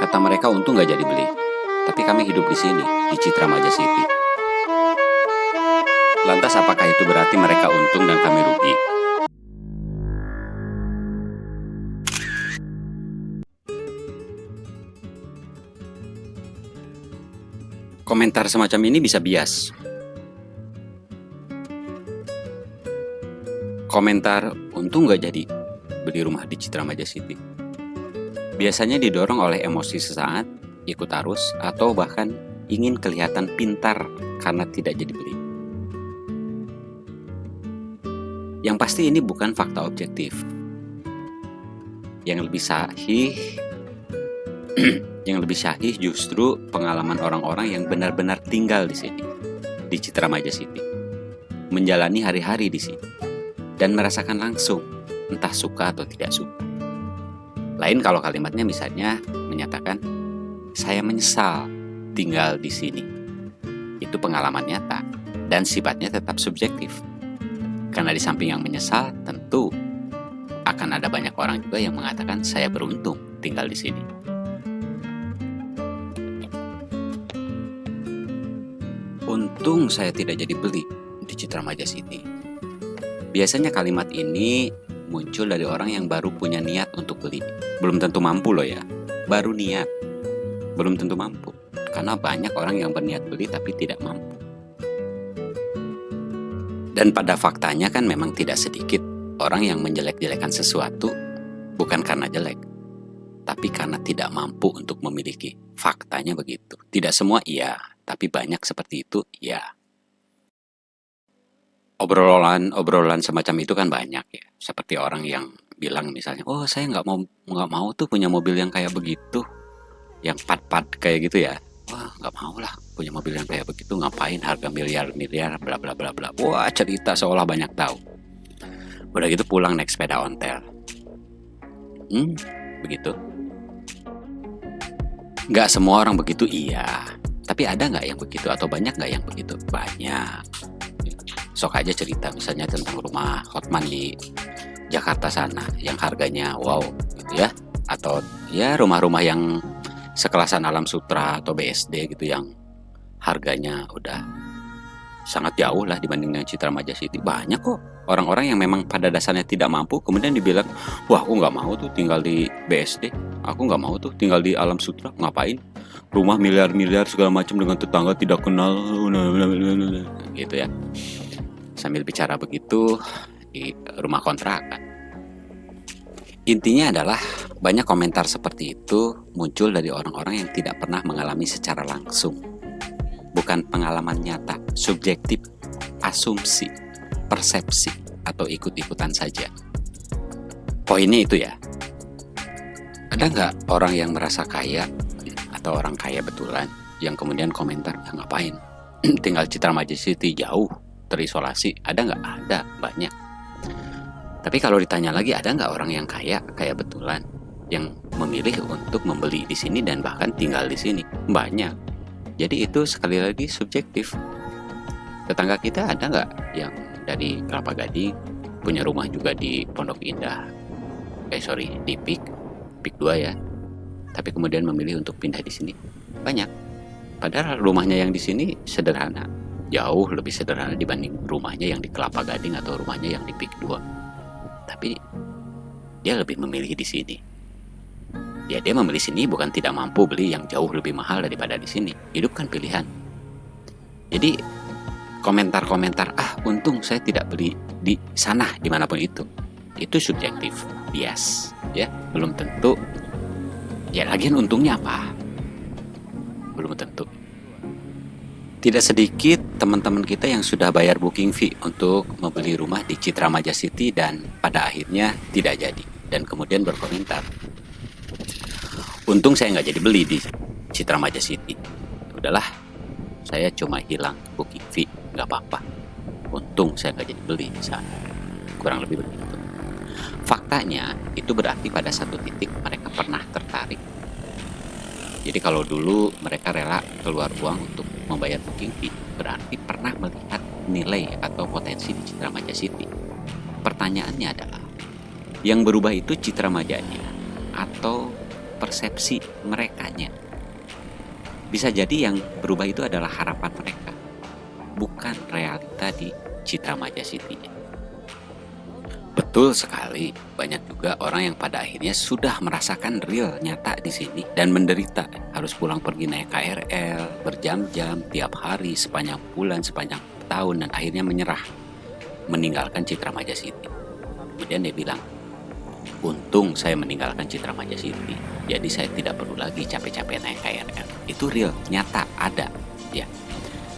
Kata mereka untung nggak jadi beli, tapi kami hidup di sini, di Citra Maja City. Lantas apakah itu berarti mereka untung dan kami rugi? Komentar semacam ini bisa bias. Komentar untung nggak jadi beli rumah di Citra Maja City biasanya didorong oleh emosi sesaat, ikut arus, atau bahkan ingin kelihatan pintar karena tidak jadi beli. Yang pasti ini bukan fakta objektif. Yang lebih sahih justru pengalaman orang-orang yang benar-benar tinggal di sini, di Citra Maja City, menjalani hari-hari di sini, dan merasakan langsung, entah suka atau tidak suka. Lain kalau kalimatnya misalnya menyatakan, saya menyesal tinggal di sini. Itu pengalaman nyata dan sifatnya tetap subjektif. Karena di samping yang menyesal, tentu akan ada banyak orang juga yang mengatakan saya beruntung tinggal di sini. Untung saya tidak jadi beli di Citra Maja City. Biasanya kalimat ini muncul dari orang yang baru punya niat untuk beli. Belum tentu mampu loh ya. Baru niat. Belum tentu mampu. Karena banyak orang yang berniat beli tapi tidak mampu. Dan pada faktanya kan memang tidak sedikit orang yang menjelek-jelekan sesuatu bukan karena jelek, tapi karena tidak mampu untuk memiliki. Faktanya begitu. Tidak semua iya, tapi banyak seperti itu iya. Obrolan semacam itu kan banyak ya. Seperti orang yang bilang misalnya, oh saya nggak mau tuh punya mobil yang kayak begitu, yang pat-pat kayak gitu ya. Wah nggak mau lah punya mobil yang kayak begitu, ngapain harga miliar-miliar bla bla bla bla. Wah cerita seolah banyak tahu. Udah gitu pulang naik sepeda ontel. Begitu. Nggak semua orang begitu iya. Tapi ada nggak yang begitu atau banyak nggak yang begitu? Banyak. Sok aja cerita misalnya tentang rumah Hotman di Jakarta sana yang harganya wow gitu ya, atau ya rumah-rumah yang sekelasan Alam Sutra atau BSD gitu yang harganya udah sangat jauh lah dibanding dengan Citra Maja City. Banyak kok orang-orang yang memang pada dasarnya tidak mampu kemudian dibilang, wah aku nggak mau tuh tinggal di BSD, aku nggak mau tuh tinggal di Alam Sutra, ngapain rumah miliar-miliar segala macam dengan tetangga tidak kenal gitu ya. Sambil bicara begitu di rumah kontrakan. Intinya adalah banyak komentar seperti itu muncul dari orang-orang yang tidak pernah mengalami secara langsung. Bukan pengalaman nyata, subjektif, asumsi, persepsi, atau ikut-ikutan saja. Poinnya itu ya. Ada nggak orang yang merasa kaya atau orang kaya betulan yang kemudian komentar, ya ngapain? Tinggal Citra Maja City jauh, terisolasi. Ada nggak? Ada, banyak. Tapi kalau ditanya lagi, ada nggak orang yang kaya betulan yang memilih untuk membeli di sini dan bahkan tinggal di sini? Banyak. Jadi itu sekali lagi subjektif. Tetangga kita ada nggak yang dari Kelapa Gading punya rumah juga di Pondok Indah? Di Pik 2 ya. Tapi kemudian memilih untuk pindah di sini. Banyak. Padahal rumahnya yang di sini sederhana. Jauh lebih sederhana dibanding rumahnya yang di Kelapa Gading atau rumahnya yang di Pik 2. Tapi dia lebih memilih di sini. Ya dia memilih sini bukan tidak mampu beli yang jauh lebih mahal daripada di sini. Hidup kan pilihan. Jadi komentar-komentar, untung saya tidak beli di sana dimanapun itu subjektif, bias, ya belum tentu. Ya lagian untungnya apa? Belum tentu. Tidak sedikit teman-teman kita yang sudah bayar booking fee untuk membeli rumah di Citra Maja City dan pada akhirnya tidak jadi. Dan kemudian berkomentar, untung saya nggak jadi beli di Citra Maja City. Udahlah, saya cuma hilang booking fee, nggak apa-apa. Untung saya nggak jadi beli di sana. Kurang lebih begitu. Faktanya itu berarti pada satu titik mereka pernah tertarik. Jadi kalau dulu mereka rela keluar uang untuk membayar booking fee, berarti pernah melihat nilai atau potensi di Citra Maja City. Pertanyaannya adalah, yang berubah itu Citra Majanya atau persepsi merekanya. Bisa jadi yang berubah itu adalah harapan mereka, bukan realita di Citra Maja City. Betul sekali, banyak juga orang yang pada akhirnya sudah merasakan real nyata di sini dan menderita. Harus pulang pergi naik KRL, berjam-jam, tiap hari, sepanjang bulan, sepanjang tahun, dan akhirnya menyerah, meninggalkan Citra Maja City. Kemudian dia bilang, untung saya meninggalkan Citra Maja City, jadi saya tidak perlu lagi capek-capek naik KRL. Itu real, nyata, ada, ya.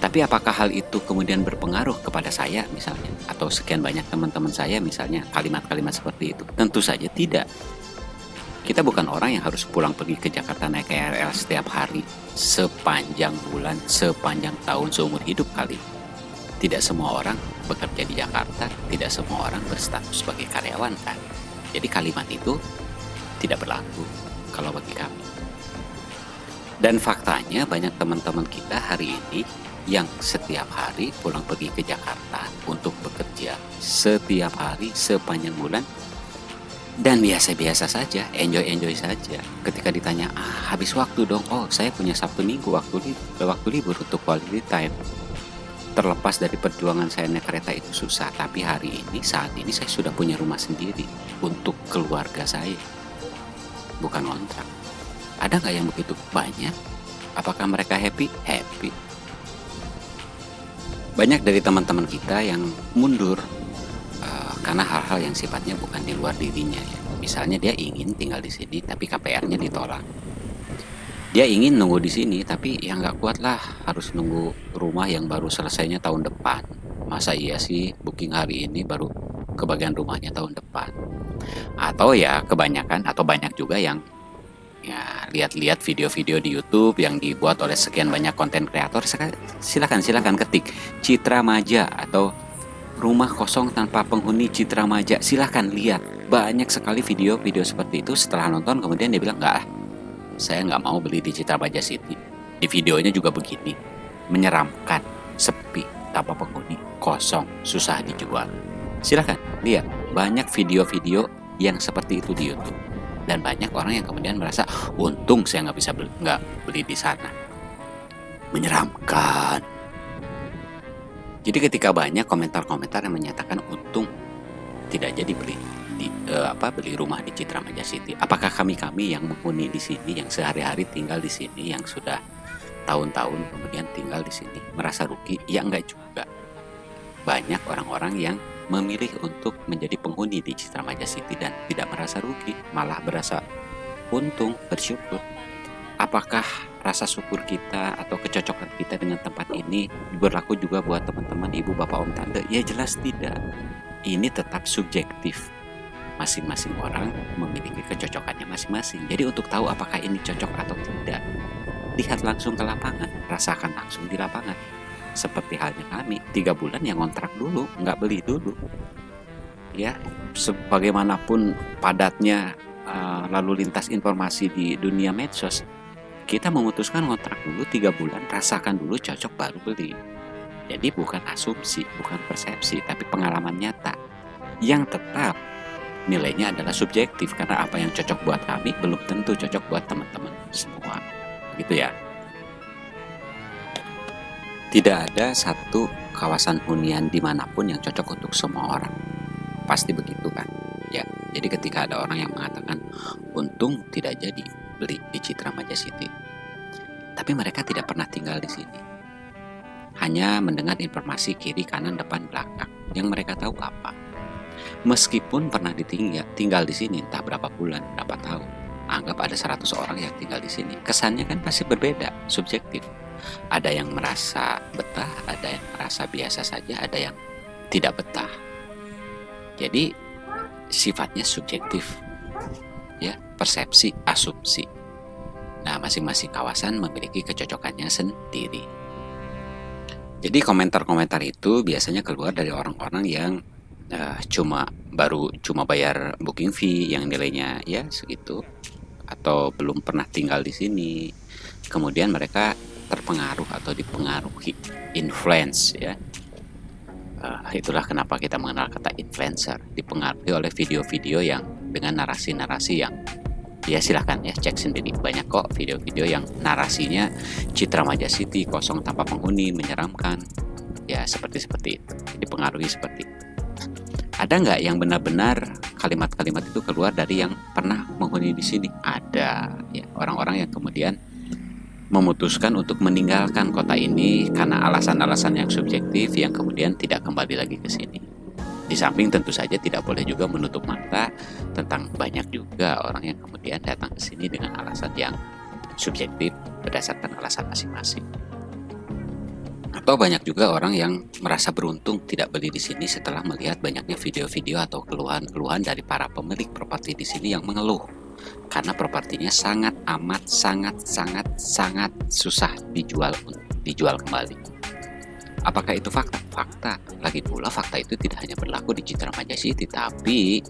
Tapi apakah hal itu kemudian berpengaruh kepada saya misalnya, atau sekian banyak teman-teman saya misalnya, kalimat-kalimat seperti itu? Tentu saja tidak. Kita bukan orang yang harus pulang pergi ke Jakarta naik KRL setiap hari, sepanjang bulan, sepanjang tahun, seumur hidup kali. Tidak semua orang bekerja di Jakarta, tidak semua orang berstatus sebagai karyawan kan. Jadi kalimat itu tidak berlaku kalau bagi kami. Dan faktanya banyak teman-teman kita hari ini yang setiap hari pulang pergi ke Jakarta untuk bekerja setiap hari sepanjang bulan, dan biasa-biasa saja, enjoy saja. Ketika ditanya, habis waktu dong, oh saya punya Sabtu Minggu waktu libur untuk quality time. Terlepas dari perjuangan saya naik kereta itu susah, tapi hari ini, saat ini saya sudah punya rumah sendiri untuk keluarga saya, bukan kontrak. Ada nggak yang begitu? Banyak. Apakah mereka happy? Happy. Banyak dari teman-teman kita yang mundur karena hal-hal yang sifatnya bukan di luar dirinya. Misalnya dia ingin tinggal di sini, tapi KPR-nya ditolak. Dia ingin nunggu di sini, tapi ya nggak kuat lah, harus nunggu rumah yang baru selesainya tahun depan. Masa iya sih booking hari ini baru kebagian rumahnya tahun depan? Atau ya kebanyakan atau banyak juga yang ya lihat-lihat video-video di YouTube yang dibuat oleh sekian banyak konten kreator. Silakan ketik Citra Maja atau rumah kosong tanpa penghuni Citra Maja. Silakan lihat, banyak sekali video-video seperti itu. Setelah nonton kemudian dia bilang, enggak, saya nggak mau beli di Citra Maja City. Di videonya juga begini, menyeramkan, sepi, tanpa penghuni, kosong, susah dijual. Silakan lihat, banyak video-video yang seperti itu di YouTube. Dan banyak orang yang kemudian merasa, untung saya nggak beli di sana. Menyeramkan. Jadi ketika banyak komentar-komentar yang menyatakan untung tidak jadi beli rumah di Citra Maja City. Apakah kami yang menghuni di sini, yang sehari-hari tinggal di sini, yang sudah tahun-tahun kemudian tinggal di sini, merasa rugi? Ya enggak juga. Banyak orang-orang yang memilih untuk menjadi penghuni di Citra Maja City dan tidak merasa rugi, malah berasa untung, bersyukur. Apakah rasa syukur kita atau kecocokan kita dengan tempat ini berlaku juga buat teman-teman, ibu, bapak, om, tante? Ya jelas tidak. Ini tetap subjektif. Masing-masing orang memiliki kecocokannya masing-masing. Jadi untuk tahu apakah ini cocok atau tidak, lihat langsung ke lapangan, rasakan langsung di lapangan. Seperti halnya kami, 3 bulan yang ngontrak dulu, nggak beli dulu. Ya, sebagaimanapun padatnya lalu lintas informasi di dunia medsos, kita memutuskan ngontrak dulu 3 bulan, rasakan dulu cocok baru beli. Jadi bukan asumsi, bukan persepsi, tapi pengalaman nyata. Yang tetap nilainya adalah subjektif, karena apa yang cocok buat kami belum tentu cocok buat teman-teman semua. Gitu ya. Tidak ada satu kawasan hunian dimanapun yang cocok untuk semua orang. Pasti begitu kan? Ya, jadi ketika ada orang yang mengatakan untung tidak jadi beli di Citra Maja City, tapi mereka tidak pernah tinggal di sini, hanya mendengar informasi kiri, kanan, depan, belakang. Yang mereka tahu apa? Meskipun pernah tinggal di sini entah berapa bulan, berapa tahun, anggap ada 100 orang yang tinggal di sini, kesannya kan pasti berbeda, subjektif. Ada yang merasa betah, ada yang merasa biasa saja, ada yang tidak betah. Jadi sifatnya subjektif, ya, persepsi, asumsi. Nah, masing-masing kawasan memiliki kecocokannya sendiri. Jadi komentar-komentar itu biasanya keluar dari orang-orang yang cuma bayar booking fee yang nilainya ya segitu, atau belum pernah tinggal di sini. Kemudian mereka terpengaruh atau dipengaruhi influence, ya. Itulah kenapa kita mengenal kata influencer, dipengaruhi oleh video-video yang dengan narasi-narasi yang Ya silahkan ya cek sendiri, banyak kok video-video yang narasinya Citra Majasiti kosong tanpa penghuni, menyeramkan, ya seperti itu, dipengaruhi seperti itu. Ada nggak yang benar-benar kalimat-kalimat itu keluar dari yang pernah menghuni di sini? Ada ya, orang-orang yang kemudian memutuskan untuk meninggalkan kota ini karena alasan-alasan yang subjektif yang kemudian tidak kembali lagi ke sini. Di samping tentu saja tidak boleh juga menutup mata tentang banyak juga orang yang kemudian datang ke sini dengan alasan yang subjektif berdasarkan alasan masing-masing. Atau banyak juga orang yang merasa beruntung tidak beli di sini setelah melihat banyaknya video-video atau keluhan-keluhan dari para pemilik properti di sini yang mengeluh karena propertinya sangat susah dijual kembali. Apakah itu fakta? Fakta. Lagi pula fakta itu tidak hanya berlaku di Citra Majasiti, tapi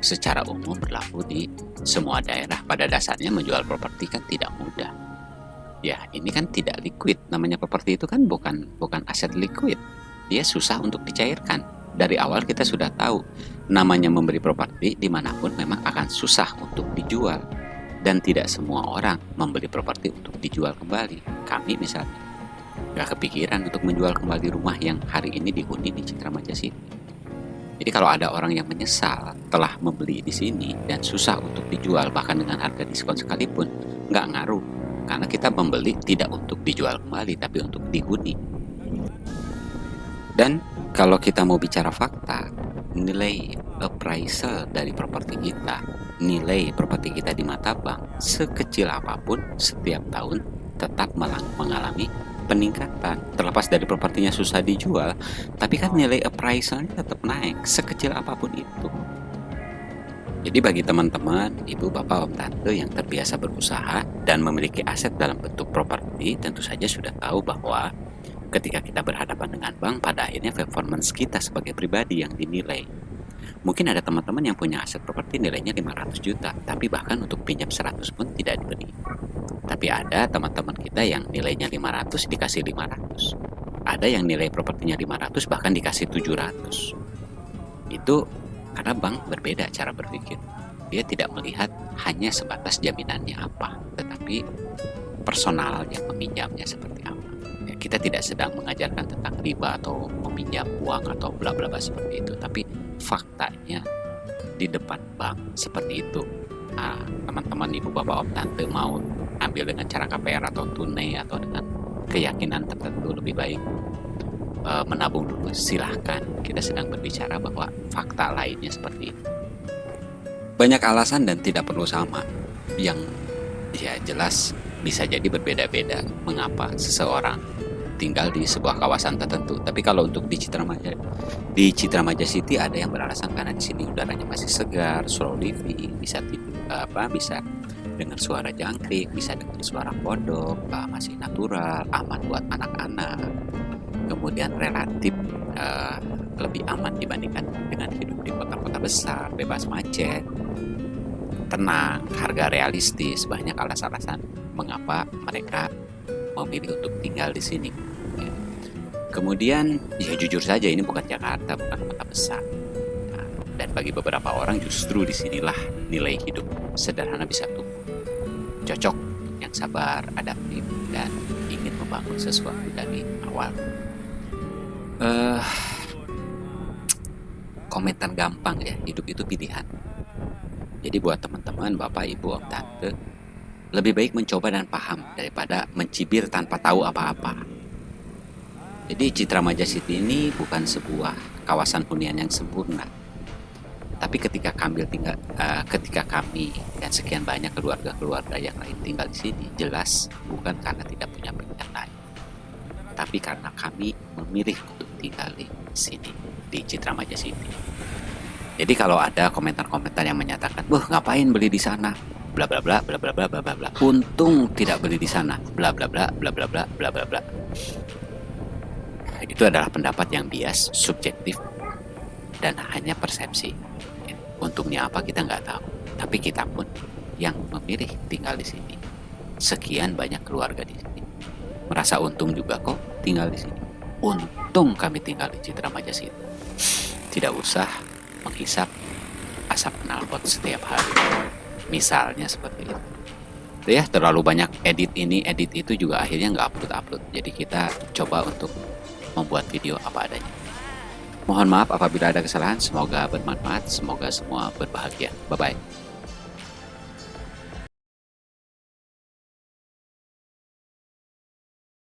secara umum berlaku di semua daerah. Pada dasarnya menjual properti kan tidak mudah. Ya, ini kan tidak liquid. Namanya properti itu kan bukan aset liquid. Dia susah untuk dicairkan. Dari awal kita sudah tahu namanya memberi properti dimanapun memang akan susah untuk dijual. Dan tidak semua orang membeli properti untuk dijual kembali. Kami misalnya gak kepikiran untuk menjual kembali rumah yang hari ini dihuni di Citra Majasiti. Jadi kalau ada orang yang menyesal telah membeli di sini dan susah untuk dijual bahkan dengan harga diskon sekalipun, nggak ngaruh. Karena kita membeli tidak untuk dijual kembali, tapi untuk dihuni. Dan kalau kita mau bicara fakta, nilai appraisal dari properti kita, nilai properti kita di mata bank, sekecil apapun setiap tahun tetap mengalami peningkatan. Terlepas dari propertinya susah dijual, tapi kan nilai appraisalnya tetap naik, sekecil apapun itu. Jadi bagi teman-teman, ibu, bapak, om, tante yang terbiasa berusaha dan memiliki aset dalam bentuk properti, tentu saja sudah tahu bahwa ketika kita berhadapan dengan bank, pada akhirnya performance kita sebagai pribadi yang dinilai. Mungkin ada teman-teman yang punya aset properti nilainya 500 juta, tapi bahkan untuk pinjam 100 pun tidak diberi. Tapi ada teman-teman kita yang nilainya 500 dikasih 500. Ada yang nilai propertinya 500 bahkan dikasih 700. Itu karena bank berbeda cara berpikir. Dia tidak melihat hanya sebatas jaminannya apa, tetapi personal yang meminjamnya seperti apa. Ya, kita tidak sedang mengajarkan tentang riba atau meminjam uang atau bla bla bla seperti itu, tapi faktanya di depan bank seperti itu. Nah, teman-teman, ibu, bapak, om, tante mau ambil dengan cara KPR atau tunai atau dengan keyakinan tertentu lebih baik menabung dulu, silahkan. Kita sedang berbicara bahwa fakta lainnya seperti itu. Banyak alasan dan tidak perlu sama, yang ya jelas bisa jadi berbeda-beda mengapa seseorang tinggal di sebuah kawasan tertentu. Tapi kalau untuk di Citra Majasiti ada yang beralasan karena di sini udaranya masih segar, slow living, bisa bisa dengar suara jangkrik, bisa dengar suara kodok, masih natural, aman buat anak-anak. Kemudian relatif lebih aman dibandingkan dengan hidup di kota-kota besar, bebas macet, tenang, harga realistis. Banyak alasan-alasan mengapa mereka memilih untuk tinggal di sini. Ya. Kemudian, ya jujur saja ini bukan Jakarta, bukan kota besar. Nah, dan bagi beberapa orang justru disinilah nilai hidup sederhana bisa tumbuh. Cocok yang sabar, adaptif, dan ingin membangun sesuatu dari awal. Komentar gampang ya, hidup itu pilihan. Jadi buat teman-teman, bapak, ibu, om, tante, lebih baik mencoba dan paham daripada mencibir tanpa tahu apa-apa. Jadi Citra Majasiti ini bukan sebuah kawasan hunian yang sempurna. Tapi ketika kami dan sekian banyak keluarga-keluarga yang lain tinggal di sini, jelas bukan karena tidak punya pilihan lain, tapi karena kami memilih untuk tinggal di sini, di Citra Majasiti. Jadi kalau ada komentar-komentar yang menyatakan, ngapain beli di sana, bla bla bla bla bla bla bla bla, untung tidak beli di sana, bla bla bla bla bla bla bla bla bla, itu adalah pendapat yang bias, subjektif, dan hanya persepsi. Untungnya apa kita nggak tahu, tapi kita pun yang memilih tinggal di sini. Sekian banyak keluarga di sini merasa untung juga kok tinggal di sini. Untung kami tinggal di Citra Majasiti. Tidak usah menghisap asap knalpot setiap hari. Misalnya seperti itu. Itu ya, terlalu banyak edit ini, edit itu juga akhirnya nggak upload-upload. Jadi kita coba untuk membuat video apa adanya. Mohon maaf apabila ada kesalahan, semoga bermanfaat, semoga semua berbahagia. Bye-bye.